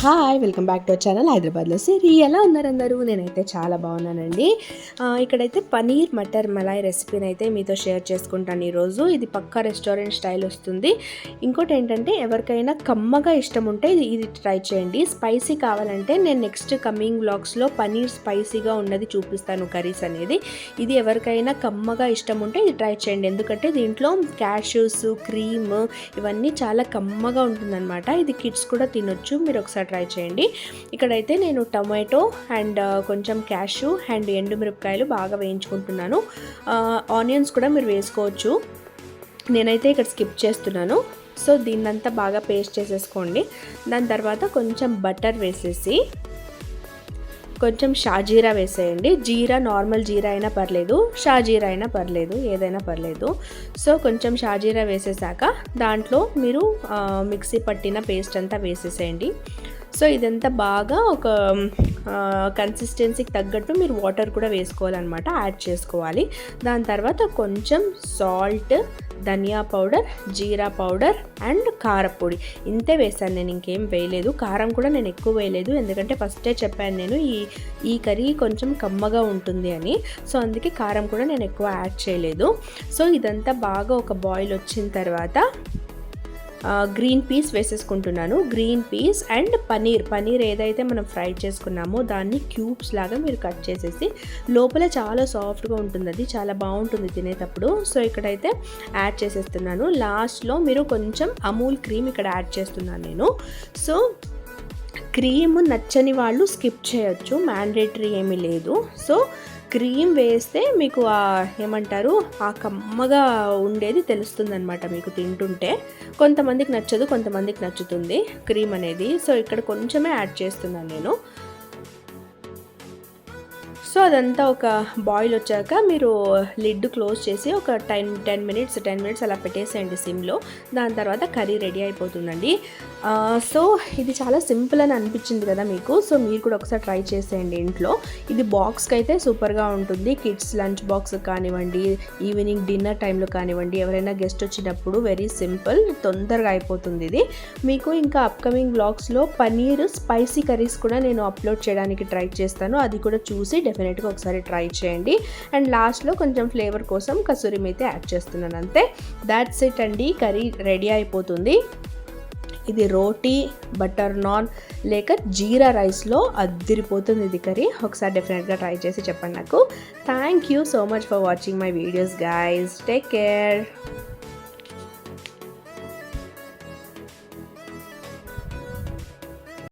Hi welcome back to our channel హైదరాబాద్లో సిరి. ఎలా ఉన్నారు అందరూ? నేనైతే చాలా బాగున్నానండి. ఇక్కడైతే పనీర్ మటర్ మలాయ్ రెసిపీని అయితే మీతో షేర్ చేసుకుంటాను ఈరోజు. ఇది పక్కా రెస్టారెంట్ స్టైల్ వస్తుంది. ఇంకోటి ఏంటంటే ఎవరికైనా కమ్మగా ఇష్టం ఉంటే ఇది ట్రై చేయండి. స్పైసీ కావాలంటే నేను నెక్స్ట్ కమింగ్ వ్లాగ్స్లో పనీర్ స్పైసీగా ఉన్నది చూపిస్తాను కర్రీస్ అనేది. ఇది ఎవరికైనా కమ్మగా ఇష్టం ఉంటే ఇది ట్రై చేయండి. ఎందుకంటే దీంట్లో క్యాష్యూస్, క్రీమ్ ఇవన్నీ చాలా కమ్మగా ఉంటుందన్నమాట. ఇది కిడ్స్ కూడా తినొచ్చు. మీరు ఒకసారి ట్రై చేయండి. ఇక్కడైతే నేను టొమాటో అండ్ కొంచెం క్యాష్యూ అండ్ ఎండుమిరపకాయలు బాగా వేయించుకుంటున్నాను. ఆనియన్స్ కూడా మీరు వేసుకోవచ్చు. నేనైతే ఇక్కడ స్కిప్ చేస్తున్నాను. సో దీన్నంతా బాగా పేస్ట్ చేసేసుకోండి. దాని తర్వాత కొంచెం బటర్ వేసేసి కొంచెం షాజీరా వేసేయండి. జీరా నార్మల్ జీరా అయినా పర్లేదు, షాజీరా అయినా పర్లేదు, ఏదైనా పర్లేదు. సో కొంచెం షాజీరా వేసేసాక దాంట్లో మీరు మిక్సీ పట్టిన పేస్ట్ అంతా వేసేసేయండి. సో ఇదంతా బాగా ఒక కన్సిస్టెన్సీకి తగ్గట్టు మీరు వాటర్ కూడా వేసుకోవాలన్నమాట, యాడ్ చేసుకోవాలి. దాని తర్వాత కొంచెం సాల్ట్, ధనియా పౌడర్, జీరా పౌడర్ అండ్ కారపొడి ఇంతే వేసాను. నేను ఇంకేం వేయలేదు. కారం కూడా నేను ఎక్కువ వేయలేదు, ఎందుకంటే ఫస్టే చెప్పాను నేను ఈ కర్రీ కొంచెం కమ్మగా ఉంటుంది అని. సో అందుకే కారం కూడా నేను ఎక్కువ యాడ్ చేయలేదు. సో ఇదంతా బాగా ఒక బాయిల్ వచ్చిన తర్వాత గ్రీన్ పీస్ వేసేసుకుంటున్నాను. గ్రీన్ పీస్ అండ్ పనీర్ ఏదైతే మనం ఫ్రై చేసుకున్నామో దాన్ని క్యూబ్స్ లాగా మీరు కట్ చేసేసి, లోపల చాలా సాఫ్ట్గా ఉంటుంది, అది చాలా బాగుంటుంది తినేటప్పుడు. సో ఇక్కడైతే యాడ్ చేసేస్తున్నాను. లాస్ట్లో మీరు కొంచెం అమూల్ క్రీమ్ ఇక్కడ యాడ్ చేస్తున్నాను నేను. సో క్రీమ్ నచ్చని వాళ్ళు స్కిప్ చేయొచ్చు, మ్యాండేటరీ ఏమీ లేదు. సో క్రీమ్ వేస్తే మీకు ఏమంటారు ఆ కమ్మగా ఉండేది తెలుస్తుంది అనమాట మీకు తింటుంటే. కొంతమందికి నచ్చదు, కొంతమందికి నచ్చుతుంది క్రీమ్ అనేది. సో ఇక్కడ కొంచెమే యాడ్ చేస్తున్నాను నేను. సో అదంతా ఒక బాయిల్ వచ్చాక మీరు లిడ్ క్లోజ్ చేసి ఒక 10 మినిట్స్ అలా పెట్టేసేయండి సిమ్లో. దాని తర్వాత కర్రీ రెడీ అయిపోతుందండి. సో ఇది చాలా సింపుల్ అని అనిపించింది కదా మీకు. సో మీరు కూడా ఒకసారి ట్రై చేసేయండి ఇంట్లో. ఇది బాక్స్కి అయితే సూపర్గా ఉంటుంది. కిడ్స్ లంచ్ బాక్స్ కానివ్వండి, ఈవినింగ్ డిన్నర్ టైంలో కానివ్వండి, ఎవరైనా గెస్ట్ వచ్చినప్పుడు వెరీ సింపుల్, తొందరగా అయిపోతుంది ఇది. మీకు ఇంకా అప్కమింగ్ వ్లాగ్స్లో పనీర్ స్పైసీ కర్రీస్ కూడా నేను అప్లోడ్ చేయడానికి ట్రై చేస్తాను. అది కూడా చూసి డెఫినెట్గా ఒకసారి ట్రై చేయండి. అండ్ లాస్ట్లో కొంచెం ఫ్లేవర్ కోసం కసూరి మేతి యాడ్ చేస్తున్నాను, అంతే. దాట్స్ ఇట్ అండి, కర్రీ రెడీ అయిపోతుంది. ఇది రోటీ, బటర్ నాన్ లేక జీరా రైస్లో అద్దిరిపోతుంది ఇది కర్రీ. ఒకసారి డెఫినెట్గా ట్రై చేసి చెప్పండి నాకు. Thank you so much for watching my videos guys. Take care.